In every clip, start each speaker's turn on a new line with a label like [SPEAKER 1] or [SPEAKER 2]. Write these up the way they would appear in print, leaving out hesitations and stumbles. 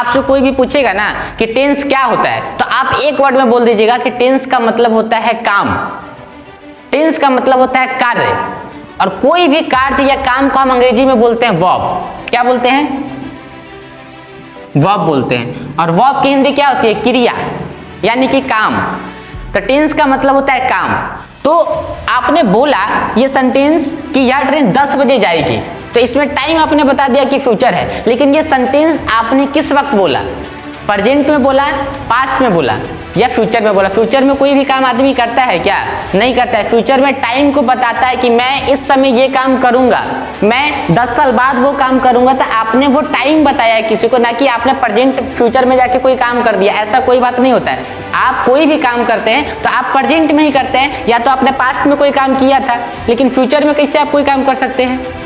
[SPEAKER 1] आपसे कोई भी पूछेगा ना कि टेंस क्या होता है, तो आप एक वर्ड में बोल दीजिएगा कि टेंस का मतलब होता है काम, टेंस का मतलब होता है कार्य। और कोई भी कार्य या काम को हम अंग्रेजी में बोलते हैं वर्ब। क्या बोलते हैं? वर्ब बोलते हैं। और वर्ब की हिंदी क्या होती है? क्रिया, यानी कि काम। तो टेंस का मतलब होता है काम। तो आपने बोला ये सेंटेंस कि यह ट्रेन 10 बजे जाएगी, तो इसमें टाइम आपने बता दिया कि फ्यूचर है, लेकिन ये सेंटेंस आपने किस वक्त बोला? प्रेजेंट में बोला, पास्ट में बोला या फ्यूचर में बोला? फ्यूचर में कोई भी काम आदमी करता है क्या? नहीं करता है। फ्यूचर में टाइम को बताता है कि मैं इस समय ये काम करूंगा, मैं 10 साल बाद वो काम करूंगा। तो आपने वो टाइम बताया है किसी को, ना कि आपने प्रेजेंट फ्यूचर में जाके कोई काम कर दिया। ऐसा कोई बात नहीं होता है। आप कोई भी काम करते हैं तो आप प्रेजेंट में ही करते हैं, या तो आपने पास्ट में कोई काम किया था, लेकिन फ्यूचर में कैसे आप कोई काम कर सकते हैं?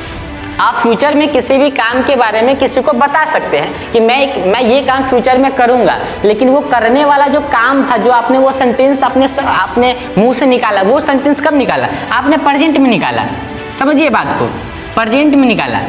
[SPEAKER 1] आप फ्यूचर में किसी भी काम के बारे में किसी को बता सकते हैं कि मैं ये काम फ्यूचर में करूंगा, लेकिन वो करने वाला जो काम था, जो आपने वो सेंटेंस अपने मुंह से निकाला, वो सेंटेंस कब निकाला? आपने प्रेजेंट में निकाला। समझिए बात को, प्रेजेंट में निकाला।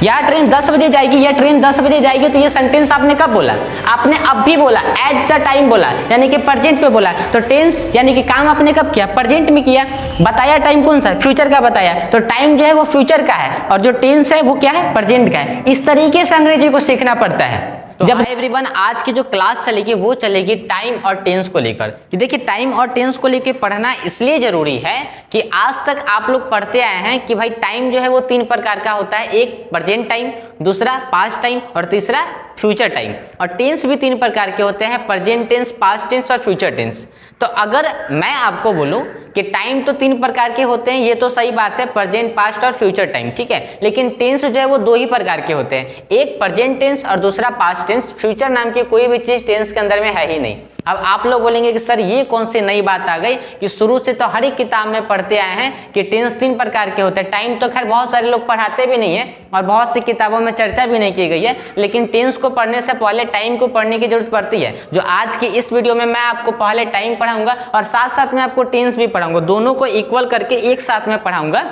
[SPEAKER 1] यह ट्रेन 10 बजे जाएगी, यह ट्रेन 10 बजे जाएगी, तो ये सेंटेंस आपने कब बोला? आपने अब भी बोला, एट द टाइम बोला, यानी कि प्रेजेंट में बोला। तो टेंस यानी कि काम आपने कब किया? प्रेजेंट में किया। बताया टाइम कौन सा? फ्यूचर का बताया। तो टाइम जो है वो फ्यूचर का है, और जो टेंस है वो क्या है? प्रेजेंट का है। इस तरीके से अंग्रेजी को सीखना पड़ता है। तो जब एवरीवन आज की जो क्लास चलेगी वो चलेगी टाइम और टेंस को लेकर। कि देखिए टाइम और टेंस को लेकर पढ़ना इसलिए जरूरी है कि आज तक आप लोग पढ़ते आए हैं कि भाई टाइम जो है वो 3 प्रकार का होता है। एक प्रेजेंट टाइम, दूसरा पास्ट टाइम और तीसरा फ्यूचर टाइम। और टेंस भी 3 प्रकार के होते हैं, प्रेजेंट टेंस, पास्ट टेंस और फ्यूचर टेंस। तो अगर मैं आपको बोलूं कि टाइम तो 3 प्रकार के होते हैं, ये तो सही बात है, प्रेजेंट, पास्ट और फ्यूचर टाइम, ठीक है। लेकिन टेंस जो है वो 2 ही प्रकार के होते हैं, एक प्रेजेंट टेंस और दूसरा पास्ट टेंस। फ्यूचर नाम की कोई भी चीज टेंस के अंदर में है ही नहीं। अब आप लोग बोलेंगे कि सर ये कौन सी नई बात आ गई कि शुरू से तो हर एक किताब में पढ़ते आए हैं कि टेंस 3 प्रकार के होते हैं। टाइम तो खैर बहुत सारे लोग पढ़ाते भी नहीं है और बहुत सी किताबों में चर्चा भी नहीं की गई है, लेकिन टेंस को पढ़ने से पहले टाइम को पढ़ने की जरूरत पड़ती है। जो आज की इस वीडियो में मैं आपको पहले टाइम पढ़ाऊंगा और साथ साथ में आपको टेंस भी पढ़ाऊंगा, दोनों को इक्वल करके एक साथ में पढ़ाऊंगा।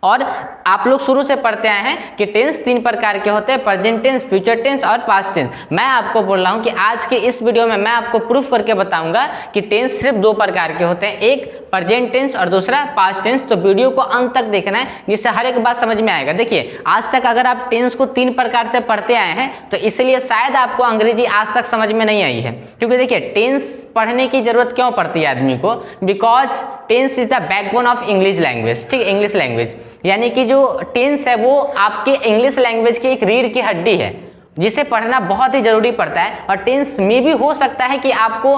[SPEAKER 1] और आप लोग शुरू से पढ़ते आए हैं कि टेंस 3 प्रकार के होते हैं, प्रेजेंट टेंस, फ्यूचर टेंस और पास्ट टेंस। मैं आपको बोल रहा हूं कि आज के इस वीडियो में मैं आपको प्रूफ करके बताऊंगा कि टेंस सिर्फ 2 प्रकार के होते हैं, एक प्रेजेंट टेंस और दूसरा पास्ट टेंस। तो वीडियो को अंत तक देखना है जिससे हर एक बात समझ में आएगा। देखिए आज तक अगर आप टेंस को 3 प्रकार से पढ़ते आए हैं तो इसलिए शायद आपको अंग्रेजी आज तक समझ में नहीं आई है। क्योंकि देखिए टेंस पढ़ने की जरूरत क्यों पड़ती है आदमी को? Because tense is the backbone of English language, ठीक है, इंग्लिश लैंग्वेज। यानी कि जो टेंस है वो आपके इंग्लिश लैंग्वेज की एक रीढ़ की हड्डी है, जिसे पढ़ना बहुत ही जरूरी पड़ता है। और टेंस में भी हो सकता है कि आपको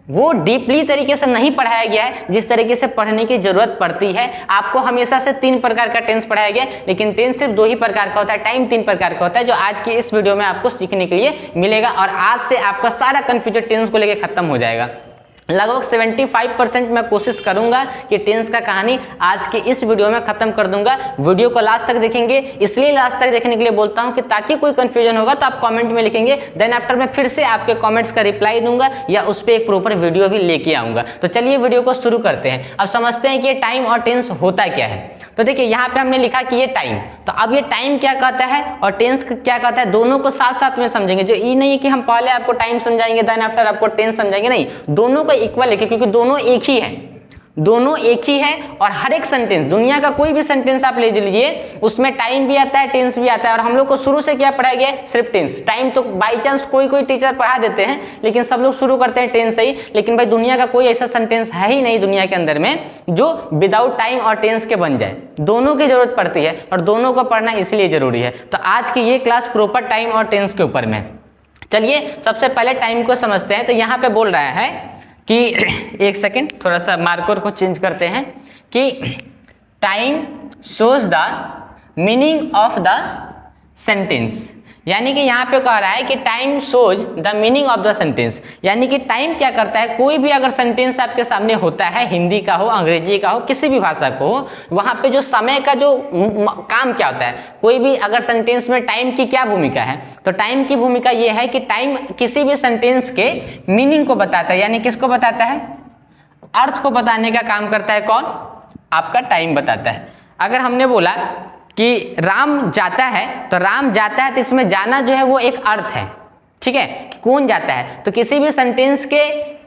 [SPEAKER 1] वो डीपली तरीके से नहीं पढ़ाया गया है जिस तरीके से पढ़ने की जरूरत पड़ती है। आपको हमेशा से 3 प्रकार का टेंस पढ़ाया गया है, लेकिन टेंस सिर्फ 2 ही प्रकार का होता है, टाइम 3 प्रकार का होता है, जो आज की इस वीडियो में आपको सीखने के लिए मिलेगा। और आज से आपका सारा कंफ्यूजन टेंस को लेकर खत्म हो जाएगा। लगभग 75% मैं कोशिश करूंगा कि टेंस का कहानी आज के इस वीडियो में खत्म कर दूंगा। वीडियो को लास्ट तक देखेंगे, इसलिए लास्ट तक देखने के लिए बोलता हूं कि ताकि कोई कंफ्यूजन होगा तो आप कमेंट में लिखेंगे, देन आफ्टर मैं फिर से आपके कमेंट्स का रिप्लाई दूंगा या उस पर एक प्रॉपर वीडियो भी लेके आऊंगा। तो चलिए वीडियो को शुरू करते हैं। अब समझते हैं कि ये टाइम और टेंस होता क्या है। तो देखिए यहाँ पे हमने लिखा कि ये टाइम, तो अब ये टाइम क्या कहता है और टेंस क्या कहता है, दोनों को साथ साथ में समझेंगे। जो ये नहीं है कि हम पहले आपको टाइम समझाएंगे देन आफ्टर आपको टेंस समझाएंगे, नहीं, दोनों को इक्वल लिखे क्योंकि दोनों एक ही है, दोनों एक ही है। और हर एक सेंटेंस, दुनिया का कोई भी सेंटेंस आप ले लीजिए, उसमें टाइम भी आता है, टेंस भी आता है। और हम लोग को शुरू से क्या पढ़ाया गया है? सिर्फ टेंस। टाइम तो बाई चांस कोई टीचर पढ़ा देते हैं, लेकिन सब लोग शुरू करते हैं टेंस से ही। लेकिन भाई दुनिया का कोई ऐसा सेंटेंस है ही नहीं दुनिया के अंदर में जो विदाउट टाइम और टेंस के बन जाए। दोनों की जरूरत पड़ती है और दोनों को पढ़ना इसलिए जरूरी है। तो आज की ये क्लास प्रॉपर टाइम और टेंस के ऊपर में। चलिए सबसे पहले टाइम को समझते हैं। तो यहाँ पे बोल रहा है कि एक सेकेंड, थोड़ा सा मार्कर को चेंज करते हैं कि time shows the meaning of the sentence. यानी कि यहाँ पे कह रहा है कि time shows the meaning of the sentence. यानी कि टाइम क्या करता है, कोई भी अगर सेंटेंस आपके सामने होता है, हिंदी का हो, अंग्रेजी का हो, किसी भी भाषा को हो, वहाँ पे जो समय का जो काम क्या होता है, कोई भी अगर सेंटेंस में टाइम की क्या भूमिका है, तो टाइम की भूमिका ये है कि टाइम किसी भी सेंटेंस के मीनिंग को बताता है। यानी किसको बताता है? अर्थ को बताने का काम करता है। कौन? आपका टाइम बताता है। अगर हमने बोला कि राम जाता है, तो राम जाता है तो इसमें जाना जो है वो एक अर्थ है, ठीक है, कि कौन जाता है। तो किसी भी सेंटेंस के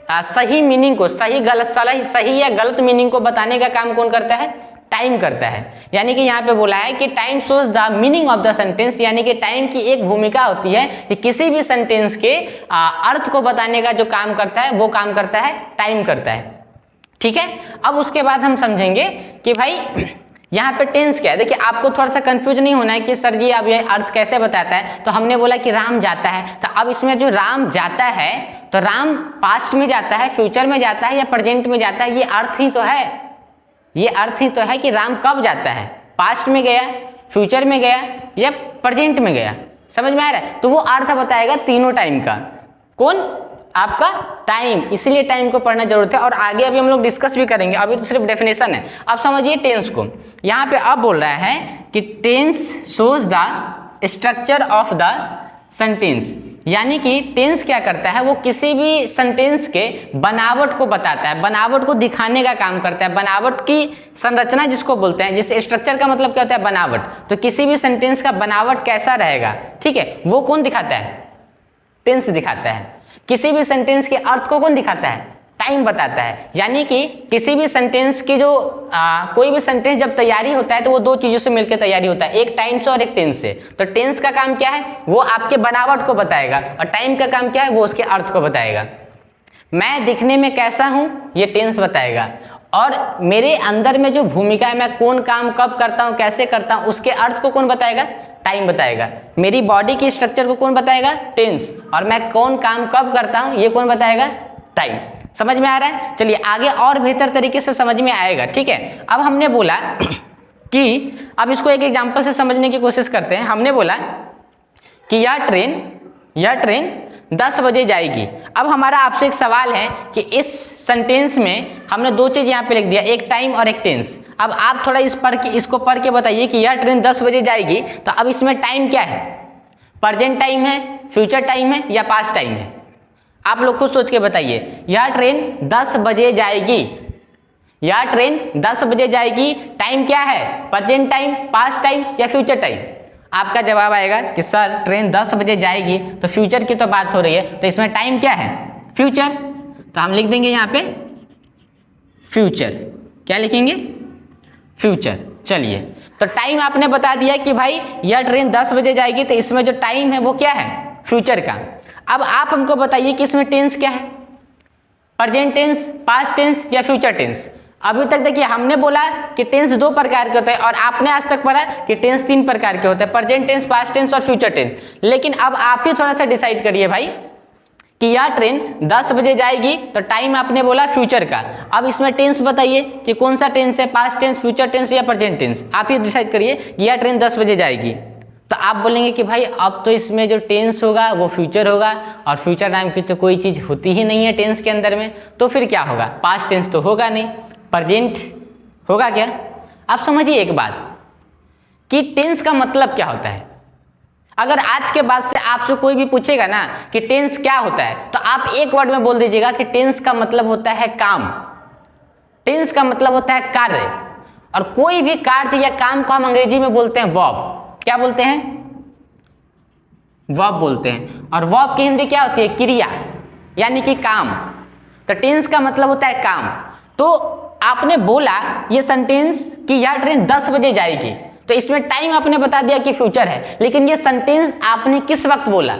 [SPEAKER 1] सही मीनिंग को, सही या गलत मीनिंग को बताने का काम कौन करता है? टाइम करता है। यानी कि यहाँ पे बोला है कि time shows the meaning of the sentence, यानी कि टाइम की एक भूमिका होती है कि किसी भी सेंटेंस के अर्थ को बताने का जो काम करता है वो काम करता है टाइम करता है। ठीक है, अब उसके बाद हम समझेंगे कि भाई यहाँ पे टेंस क्या है। देखिए आपको थोड़ा सा कंफ्यूज नहीं होना है कि सर जी अब ये अर्थ कैसे बताता है। तो हमने बोला कि राम जाता है, तो अब इसमें जो राम जाता है, तो राम पास्ट में जाता है, फ्यूचर में जाता है या प्रेजेंट में जाता है, ये अर्थ ही तो है। ये अर्थ ही तो है कि राम कब जाता है, पास्ट में गया, फ्यूचर में गया या प्रेजेंट में गया। समझ में आ रहा है? तो वो अर्थ बताएगा तीनों टाइम का। कौन? आपका टाइम। इसलिए टाइम को पढ़ना जरूरत है और आगे अभी हम लोग डिस्कस भी करेंगे, अभी तो सिर्फ डेफिनेशन है। अब समझिए टेंस को। यहाँ पे अब बोल रहा है कि tense shows the structure of the sentence, यानी कि टेंस क्या करता है, वो किसी भी सेंटेंस के बनावट को बताता है, बनावट को दिखाने का काम करता है। बनावट की संरचना जिसको बोलते हैं, जैसे स्ट्रक्चर का मतलब क्या होता है? बनावट। तो किसी भी सेंटेंस का बनावट कैसा रहेगा, ठीक है, वो कौन दिखाता है? टेंस दिखाता है। किसी भी सेंटेंस के अर्थ को कौन दिखाता है? टाइम बताता है। यानी कि किसी भी सेंटेंस की जो कोई भी सेंटेंस जब तैयारी होता है तो वो दो चीजों से मिलकर तैयारी होता है, एक टाइम से और एक टेंस से। तो टेंस का काम क्या है? वो आपके बनावट को बताएगा, और टाइम का काम क्या है? वो उसके अर्थ को बताएगा। मैं दिखने में कैसा हूं, ये टेंस बताएगा, और मेरे अंदर में जो भूमिका है, मैं कौन काम कब करता हूं, कैसे करता हूं, उसके अर्थ को कौन बताएगा? टाइम बताएगा। मेरी बॉडी की स्ट्रक्चर को कौन बताएगा? टेंस। और मैं कौन काम कब करता हूं, ये कौन बताएगा? टाइम। समझ में आ रहा है? चलिए आगे और बेहतर तरीके से समझ में आएगा। ठीक है, अब हमने बोला कि अब इसको एक एग्जांपल से समझने की कोशिश करते हैं। हमने बोला कि यह ट्रेन 10 बजे जाएगी। अब हमारा आपसे एक सवाल है कि इस सेंटेंस में हमने दो चीज यहाँ पे लिख दिया, एक टाइम और एक टेंस। अब आप थोड़ा इसको पढ़ के बताइए कि यह ट्रेन 10 बजे जाएगी, तो अब इसमें टाइम क्या है? प्रेजेंट टाइम है, फ्यूचर टाइम है या पास्ट टाइम है? आप लोग खुद सोच के बताइए। यह ट्रेन 10 बजे जाएगी, यह ट्रेन 10 बजे जाएगी, टाइम क्या है? प्रेजेंट टाइम, पास्ट टाइम या फ्यूचर टाइम? आपका जवाब आएगा कि सर ट्रेन 10 बजे जाएगी, तो फ्यूचर की तो बात हो रही है, तो इसमें टाइम क्या है? फ्यूचर। तो हम लिख देंगे यहाँ पे फ्यूचर। क्या लिखेंगे? फ्यूचर। चलिए, तो टाइम आपने बता दिया कि भाई यह ट्रेन 10 बजे जाएगी, तो इसमें जो टाइम है वो क्या है? फ्यूचर का। अब आप हमको बताइए कि इसमें टेंस क्या है? प्रेजेंट टेंस, पास्ट टेंस या फ्यूचर टेंस? अभी तक देखिए हमने बोला कि टेंस 2 प्रकार के होते हैं, और आपने आज तक पढ़ा कि टेंस 3 प्रकार के होते हैं, प्रेजेंट टेंस, पास्ट टेंस और फ्यूचर टेंस। लेकिन अब आप ही थोड़ा सा डिसाइड करिए भाई कि यह ट्रेन 10 बजे जाएगी, तो टाइम आपने बोला फ्यूचर का। अब इसमें टेंस बताइए कि कौन सा टेंस है, पास्ट टेंस, फ्यूचर टेंस या प्रेजेंट टेंस? आप ही डिसाइड करिए कि यह ट्रेन 10 बजे जाएगी। तो आप बोलेंगे कि भाई अब तो इसमें जो टेंस होगा वो फ्यूचर होगा, और फ्यूचर नाम की तो कोई चीज़ होती ही नहीं है टेंस के अंदर में, तो फिर क्या होगा? पास्ट टेंस तो होगा नहीं, प्रेजेंट होगा क्या? आप समझिए एक बात कि टेंस का मतलब क्या होता है। अगर आज के बाद से आपसे कोई भी पूछेगा ना कि टेंस क्या होता है, तो आप एक वर्ड में बोल दीजिएगा कि टेंस का मतलब होता है काम। टेंस का मतलब होता है कार्य, और कोई भी कार्य या काम को हम अंग्रेजी में बोलते हैं वर्ब। क्या बोलते हैं? वर्ब बोलते हैं। और वर्ब की हिंदी क्या होती है? क्रिया, यानी कि काम। तो टेंस का मतलब होता है काम। तो आपने बोला ये सेंटेंस कि यह ट्रेन 10 बजे जाएगी, तो इसमें टाइम आपने बता दिया कि फ्यूचर है, लेकिन ये सेंटेंस आपने किस वक्त बोला?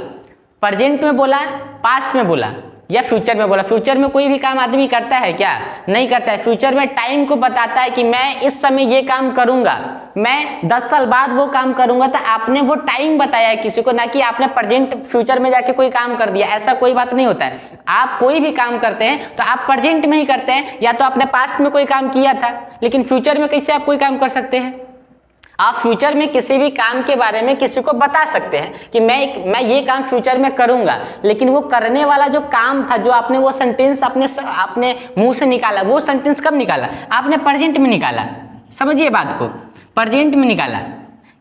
[SPEAKER 1] प्रेजेंट में बोला, पास्ट में बोला या फ्यूचर में बोला? फ्यूचर में कोई भी काम आदमी करता है क्या? नहीं करता है। फ्यूचर में टाइम को बताता है कि मैं इस समय ये काम करूंगा, मैं 10 साल बाद वो काम करूंगा। तो आपने वो टाइम बताया है किसी को, ना कि आपने प्रेजेंट फ्यूचर में जाके कोई काम कर दिया। ऐसा कोई बात नहीं होता है। आप कोई भी काम करते हैं तो आप प्रेजेंट में ही करते हैं, या तो आपने पास्ट में कोई काम किया था, लेकिन फ्यूचर में कैसे आप कोई काम कर सकते हैं? आप फ्यूचर में किसी भी काम के बारे में किसी को बता सकते हैं कि मैं ये काम फ्यूचर में करूंगा, लेकिन वो करने वाला जो काम था, जो आपने वो सेंटेंस अपने मुंह से निकाला, वो सेंटेंस कब निकाला? आपने प्रेजेंट में निकाला। समझिए बात को, प्रेजेंट में निकाला।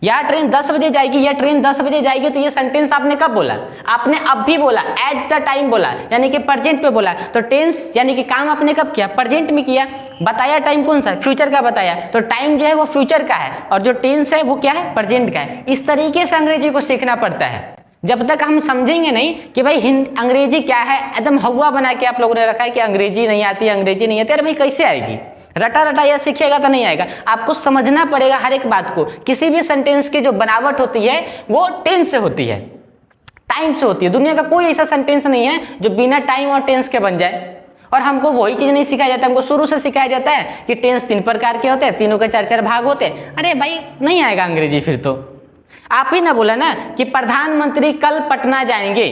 [SPEAKER 1] यह ट्रेन 10 बजे जाएगी, यह ट्रेन 10 बजे जाएगी, तो ये सेंटेंस आपने कब बोला? आपने अब भी बोला, एट द टाइम बोला, यानी कि प्रेजेंट पे बोला। तो टेंस यानी कि काम आपने कब किया? प्रेजेंट में किया। बताया टाइम कौन सा है? फ्यूचर का बताया। तो टाइम जो है वो फ्यूचर का है, और जो टेंस है वो क्या है? प्रेजेंट का है। इस तरीके से अंग्रेजी को सीखना पड़ता है। जब तक हम समझेंगे नहीं कि भाई अंग्रेजी क्या है, एकदम हवा बना के आप लोगों ने रखा है कि अंग्रेजी नहीं आती, अंग्रेजी नहीं आती। अरे भाई कैसे आएगी, रटा रटा या सीखिएगा तो नहीं आएगा। आपको समझना पड़ेगा हर एक बात को। किसी भी सेंटेंस की जो बनावट होती है वो टेंस से होती है, टाइम से होती है। दुनिया का कोई ऐसा सेंटेंस नहीं है जो बिना टाइम और टेंस के बन जाए। और हमको वही चीज नहीं सिखाया जाता, हमको शुरू से सिखाया जाता है कि टेंस 3 प्रकार के होते हैं, तीनों के 4-4 भाग होते हैं। अरे भाई नहीं आएगा अंग्रेजी फिर तो। आप ही ना बोला ना कि प्रधानमंत्री कल पटना जाएंगे,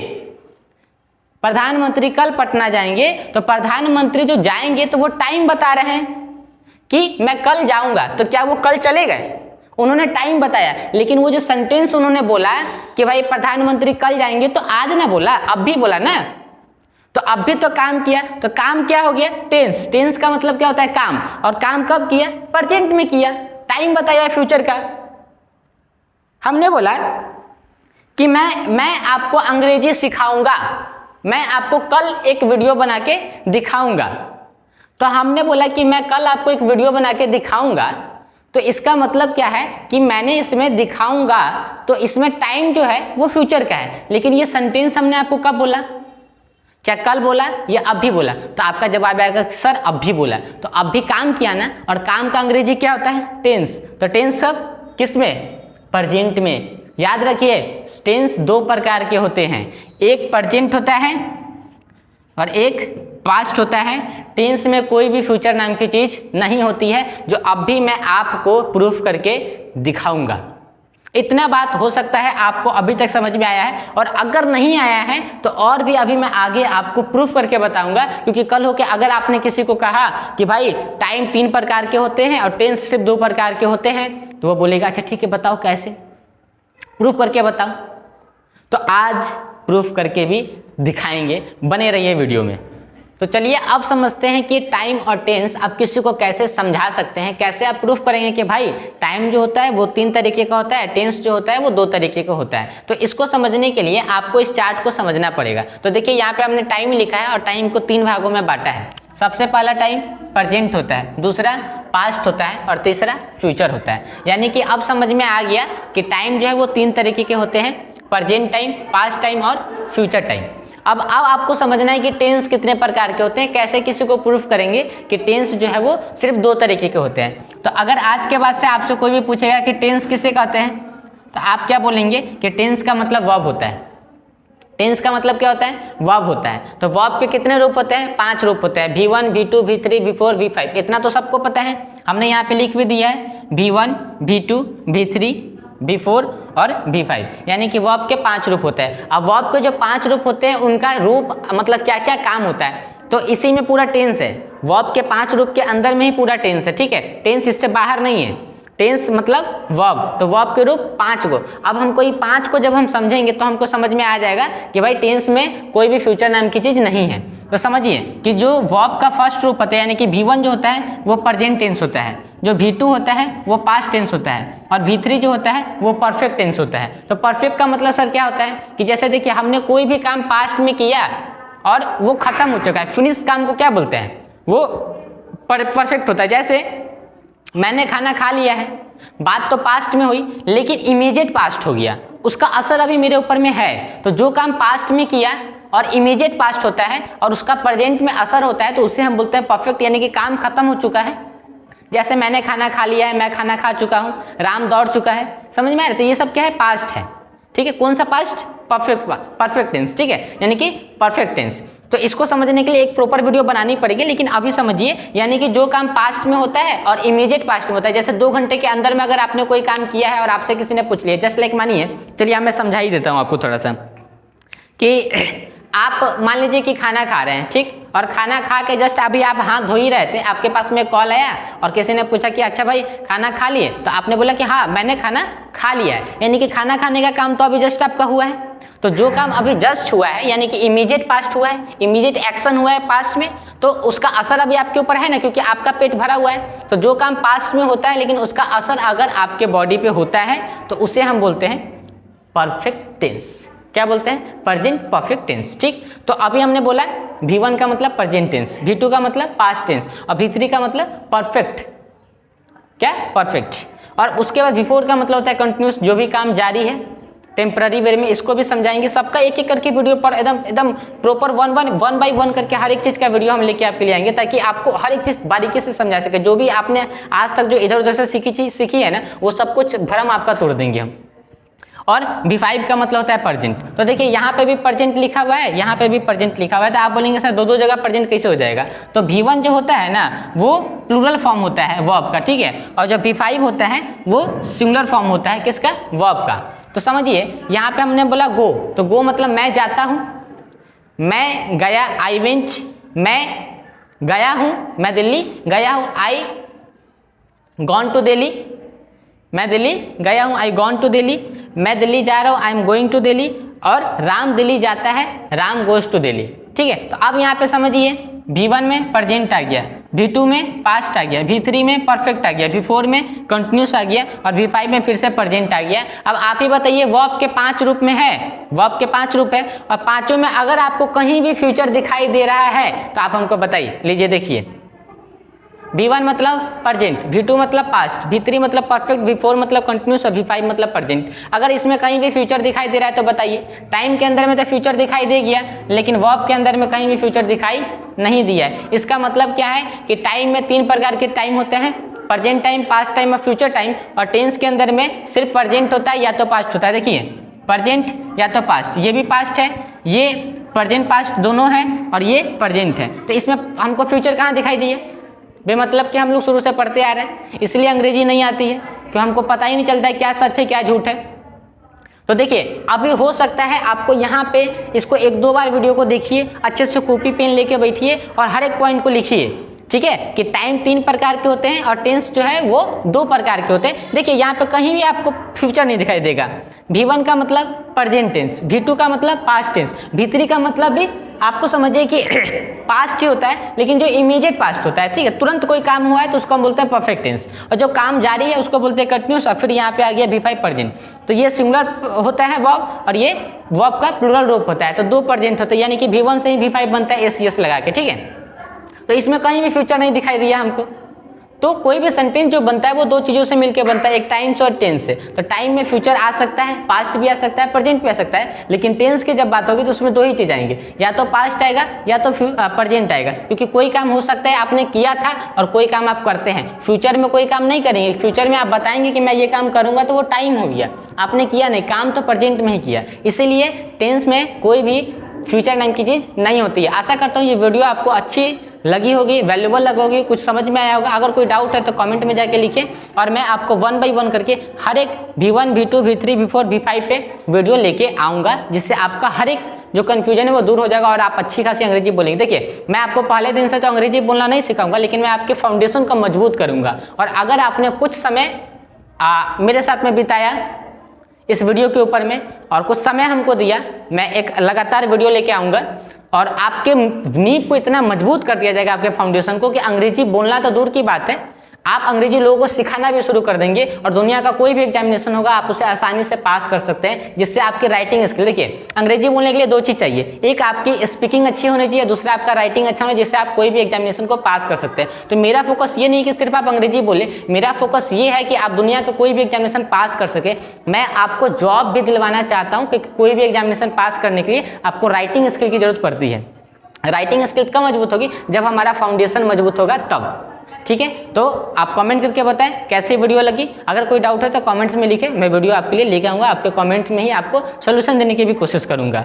[SPEAKER 1] प्रधानमंत्री कल पटना जाएंगे, तो प्रधानमंत्री जो जाएंगे तो वो टाइम बता रहे हैं कि मैं कल जाऊंगा, तो क्या वो कल चले गए? उन्होंने टाइम बताया। लेकिन वो जो सेंटेंस उन्होंने बोला कि भाई प्रधानमंत्री कल जाएंगे, तो आज ना बोला, अब भी बोला ना, तो अब भी तो काम किया। तो काम क्या हो गया? टेंस। टेंस का मतलब क्या होता है? काम। और काम कब किया? प्रेजेंट में किया। टाइम बताया फ्यूचर का। हमने बोला कि मैं आपको अंग्रेजी सिखाऊंगा, मैं आपको कल एक वीडियो बना के दिखाऊंगा। तो हमने बोला कि मैं कल आपको एक वीडियो बना के दिखाऊंगा, तो इसका मतलब क्या है कि मैंने इसमें दिखाऊंगा, तो इसमें टाइम जो है वो फ्यूचर का है। लेकिन ये सेंटेंस हमने आपको कब बोला? क्या कल बोला या अभी बोला? तो आपका जवाब आएगा सर अभी बोला। तो अभी काम किया ना, और काम का अंग्रेजी क्या होता है? टेंस। तो टेंस सब किस में? प्रेजेंट में। याद रखिए टेंस 2 प्रकार के होते हैं, एक प्रेजेंट होता है और एक पास्ट होता है। टेंस में कोई भी फ्यूचर नाम की चीज नहीं होती है, जो अभी मैं आपको प्रूफ करके दिखाऊंगा। इतना बात हो सकता है आपको अभी तक समझ में आया है, और अगर नहीं आया है तो और भी अभी मैं आगे आपको प्रूफ करके बताऊंगा। क्योंकि कल होके अगर आपने किसी को कहा कि भाई टाइम 3 प्रकार के होते हैं और टेंस सिर्फ 2 प्रकार के होते हैं, तो वो बोलेगा अच्छा ठीक है बताओ कैसे, प्रूफ करके बताओ। तो आज प्रूफ करके भी दिखाएंगे, बने रहिए वीडियो में। तो चलिए अब समझते हैं कि टाइम और टेंस आप किसी को कैसे समझा सकते हैं, कैसे आप प्रूफ करेंगे कि भाई टाइम जो होता है वो 3 तरीके का होता है, टेंस जो होता है वो 2 तरीके का होता है। तो इसको समझने के लिए आपको इस चार्ट को समझना पड़ेगा। तो देखिए यहाँ पे हमने टाइम लिखा है और टाइम को 3 भागों में बांटा है। सबसे पहला टाइम प्रेजेंट होता है, दूसरा पास्ट होता है और तीसरा फ्यूचर होता है। यानी कि अब समझ में आ गया कि टाइम जो है वो 3 तरीके के होते हैं, प्रेजेंट टाइम, पास्ट टाइम और फ्यूचर टाइम। अब आपको समझना है कि टेंस कितने प्रकार के होते हैं, कैसे किसी को प्रूफ करेंगे कि टेंस जो है वो सिर्फ 2 तरीके के होते हैं। तो अगर आज के बाद से आपसे कोई भी पूछेगा कि टेंस किसे कहते हैं, तो आप क्या बोलेंगे कि टेंस का मतलब वर्ब होता है। टेंस का मतलब क्या होता है? वर्ब होता है। तो वर्ब के कितने रूप होते हैं? 5 रूप होते हैं, V1, V2, V3, V4, V5। इतना तो सबको पता है, हमने यहाँ पे लिख भी दिया है V1, V2, V3, V4 और V5। यानी कि वर्ब के 5 रूप होते हैं। अब वर्ब के जो 5 रूप होते हैं उनका रूप मतलब क्या क्या काम होता है, तो इसी में पूरा टेंस है। वर्ब के 5 रूप के अंदर में ही पूरा टेंस है, ठीक है। टेंस इससे बाहर नहीं है। टेंस मतलब वर्ब, तो वर्ब के रूप 5 को। अब हमको ये 5 को जब हम समझेंगे तो हमको समझ में आ जाएगा कि भाई टेंस में कोई भी फ्यूचर नाम की चीज नहीं है। तो समझिए कि जो वर्ब का फर्स्ट रूप होता है यानी कि V1 जो होता है वो प्रेजेंट टेंस होता है, जो V2 होता है वो पास्ट टेंस होता है, और V3 जो होता है वो परफेक्ट टेंस होता है। तो परफेक्ट का मतलब सर क्या होता है कि जैसे देखिए हमने कोई भी काम पास्ट में किया और वो खत्म हो चुका है, फिनिश काम को क्या बोलते हैं? वो परफेक्ट होता है। जैसे मैंने खाना खा लिया है, बात तो पास्ट में हुई लेकिन इमीडिएट पास्ट हो गया, उसका असर अभी मेरे ऊपर में है। तो जो काम पास्ट में किया और इमीडिएट पास्ट होता है और उसका प्रेजेंट में असर होता है, तो उसे हम बोलते हैं परफेक्ट, यानी कि काम खत्म हो चुका है। जैसे मैंने खाना खा लिया है, मैं खाना खा चुका हूँ, राम दौड़ चुका है, समझ में आ रहा है? तो ये सब क्या है? पास्ट है, ठीक है। कौन सा पास्ट? परफेक्ट टेंस, ठीक है, यानी कि परफेक्ट टेंस। तो इसको समझने के लिए एक प्रॉपर वीडियो बनानी पड़ेगी, लेकिन अभी समझिए यानी कि जो काम पास्ट में होता है और इमीडिएट पास्ट में होता है। जैसे 2 घंटे के अंदर में अगर आपने कोई काम किया है और आपसे किसी ने पूछ लिया, जस्ट लाइक मानिए, चलिए मैं समझा ही देता हूँ आपको थोड़ा सा, कि आप मान लीजिए कि खाना खा रहे हैं, ठीक, और खाना खा के जस्ट अभी आप हाथ धो ही रहे थे, आपके पास में कॉल आया और किसी ने पूछा कि अच्छा भाई खाना खा लिए, तो आपने बोला कि हाँ मैंने खाना खा लिया है, यानी कि खाना खाने का काम तो अभी जस्ट आपका हुआ है। तो जो काम अभी जस्ट हुआ है यानी कि इमीडिएट पास्ट हुआ है, इमीडिएट एक्शन हुआ है पास्ट में, तो उसका असर अभी आपके ऊपर है ना, क्योंकि आपका पेट भरा हुआ है। तो जो काम पास्ट में होता है लेकिन उसका असर अगर आपके बॉडी पे होता है तो उसे हम बोलते हैं परफेक्ट टेंस। क्या बोलते हैं? प्रेजेंट परफेक्ट टेंस, ठीक। तो अभी हमने बोला V1 का मतलब प्रेजेंट टेंस, V2 का मतलब पास्ट टेंस और V3 का मतलब परफेक्ट, क्या? परफेक्ट। और उसके बाद V4 का मतलब होता है कंटिन्यूस, जो भी काम जारी है, टेम्पररी वे में, इसको भी समझाएंगे। सबका एक एक करके वीडियो पर एकदम प्रॉपर वन बाय वन करके हर एक चीज़ का वीडियो हम लेके आपके लिए आएंगे, ताकि आपको हर एक चीज़ बारीकी से समझा सके। जो भी आपने आज तक जो इधर उधर से सीखी है ना, वो सब कुछ भरम आपका तोड़ देंगे हम। और V5 का मतलब होता है प्रेजेंट। तो देखिए यहाँ पे भी प्रेजेंट लिखा हुआ है, यहाँ पे भी प्रेजेंट लिखा हुआ है। तो आप बोलेंगे सर दो जगह प्रेजेंट कैसे हो जाएगा? तो V1 जो होता है ना, वो प्लूरल फॉर्म होता है वर्ब का, ठीक है। और जो V5 होता है वो सिंगुलर फॉर्म होता है किसका? वर्ब का। तो समझिए यहाँ पे हमने बोला गो, तो गो मतलब मैं जाता हूँ, मैं गया, आई वेंट, मैं गया हूँ, मैं दिल्ली गया हूँ, आई गॉन टू दिल्ली, मैं दिल्ली गया हूँ, आई गॉन टू दिल्ली, मैं दिल्ली जा रहा हूँ, I am going to Delhi. और राम दिल्ली जाता है, राम गोज टू दिल्ली, ठीक है। तो अब यहाँ पे समझिए V1 में प्रेजेंट आ गया, V2 में पास्ट आ गया, V3 में परफेक्ट आ गया, V4 में कंटिन्यूस आ गया और V5 में फिर से प्रेजेंट आ गया। अब आप ही बताइए, वर्ब के 5 रूप में है, वर्ब के 5 रूप है, और पांचों में अगर आपको कहीं भी फ्यूचर दिखाई दे रहा है तो आप हमको बताइए। लीजिए देखिए, V1 मतलब प्रेजेंट, V2 मतलब पास्ट, V3 मतलब परफेक्ट, V4 मतलब कंटिन्यूस और V5 मतलब प्रेजेंट। अगर इसमें कहीं भी फ्यूचर दिखाई दे रहा है तो बताइए। टाइम के अंदर में तो फ्यूचर दिखाई दे गया, लेकिन वर्ब के अंदर में कहीं भी फ्यूचर दिखाई नहीं दिया है। इसका मतलब क्या है कि टाइम में 3 प्रकार के टाइम होते हैं, प्रेजेंट टाइम, पास्ट टाइम और फ्यूचर टाइम। और टेंस के अंदर में सिर्फ प्रेजेंट होता है या तो पास्ट होता है। देखिए प्रेजेंट या तो पास्ट, ये भी पास्ट है, ये प्रेजेंट पास्ट दोनों है, और ये प्रेजेंट है। तो इसमें हमको फ्यूचर कहाँ दिखाई दिए? बेमतलब कि हम लोग शुरू से पढ़ते आ रहे हैं, इसलिए अंग्रेजी नहीं आती है, कि हमको पता ही नहीं चलता है क्या सच है क्या झूठ है। तो देखिए अभी हो सकता है आपको यहाँ पे इसको 1-2 बार वीडियो को देखिए, अच्छे से कॉपी पेन लेके बैठिए और हर एक पॉइंट को लिखिए, ठीक है। कि टाइम 3 प्रकार के होते हैं और टेंस जो है वो 2 प्रकार के होते हैं। देखिए यहाँ पे कहीं भी आपको फ्यूचर नहीं दिखाई देगा। V1 का मतलब प्रेजेंट टेंस, V2 का मतलब पास्ट टेंस, V3 का मतलब भी आपको समझिए कि पास्ट ही होता है, लेकिन जो इमीडिएट पास्ट होता है, ठीक है, तुरंत कोई काम हुआ है तो उसको हम बोलते हैं परफेक्ट टेंस, और जो काम जारी है उसको बोलते हैं कंटिन्यूस। और फिर यहाँ पे आ गया V5 प्रेजेंट, तो ये सिंगुलर होता है वर्ब, और ये वर्ब का प्लूरल रूप होता है। तो 2 प्रेजेंट होते हैं, यानी कि V1 से ही V5 बनता है एस लगा के, ठीक है। तो इसमें कहीं भी फ्यूचर नहीं दिखाई दिया हमको। तो कोई भी सेंटेंस जो बनता है वो 2 चीज़ों से मिलकर बनता है, एक टाइम से और टेंस से। तो टाइम में फ्यूचर आ सकता है, पास्ट भी आ सकता है, प्रेजेंट भी आ सकता है, लेकिन टेंस की जब बात होगी तो उसमें 2 ही चीज़ आएंगे, या तो पास्ट आएगा या तो प्रेजेंट आएगा। क्योंकि कोई काम हो सकता है आपने किया था और कोई काम आप करते हैं, फ्यूचर में कोई काम नहीं करेंगे। फ्यूचर में आप बताएंगे कि मैं ये काम करूँगा तो वो टाइम हो गया, आपने किया नहीं, काम तो प्रेजेंट में ही किया। इसीलिए टेंस में कोई भी फ्यूचर नाम की चीज़ नहीं होती है। आशा करता हूँ ये वीडियो आपको अच्छी लगी होगी, वैल्यूबल लगोगी, कुछ समझ में आया होगा। अगर कोई डाउट है तो कमेंट में जाके लिखिए, और मैं आपको 1 बाय 1 करके हर एक V1, V2, V3, V4, V5 पे वीडियो लेके आऊँगा, जिससे आपका हर एक जो कन्फ्यूजन है वो दूर हो जाएगा और आप अच्छी खासी अंग्रेजी बोलेंगे। देखिए मैं आपको पहले दिन से तो अंग्रेजी बोलना नहीं सिखाऊंगा, लेकिन मैं आपके फाउंडेशन को मजबूत करूँगा। और अगर आपने कुछ समय मेरे साथ में बिताया इस वीडियो के ऊपर में और कुछ समय हमको दिया, मैं एक लगातार वीडियो लेके आऊँगा और आपके नींव को इतना मजबूत कर दिया जाएगा, आपके फाउंडेशन को, कि अंग्रेजी बोलना तो दूर की बात है, आप अंग्रेजी लोगों को सिखाना भी शुरू कर देंगे। और दुनिया का कोई भी एग्जामिनेशन होगा आप उसे आसानी से पास कर सकते हैं, जिससे आपकी राइटिंग स्किल, देखिए अंग्रेजी बोलने के लिए 2 चीज़ चाहिए, एक आपकी स्पीकिंग अच्छी होनी चाहिए, दूसरा आपका राइटिंग अच्छा होना, जिससे आप कोई भी एग्जामिनेशन को पास कर सकते हैं। तो मेरा फोकस ये नहीं कि सिर्फ आप अंग्रेजी बोले, मेरा फोकस ये है कि आप दुनिया का कोई भी एग्जामिनेशन पास कर सके। मैं आपको जॉब भी दिलवाना चाहता हूँ, कि कोई भी एग्जामिनेशन पास करने के लिए आपको राइटिंग स्किल की जरूरत पड़ती है। राइटिंग स्किल कब मजबूत होगी? जब हमारा फाउंडेशन मजबूत होगा तब, ठीक है। तो आप कमेंट करके बताएं कैसी वीडियो लगी। अगर कोई डाउट है तो कमेंट्स में लिखें, मैं वीडियो आपके लिए लेके आऊँगा, आपके कमेंट्स में ही आपको सोल्यूशन देने की भी कोशिश करूँगा।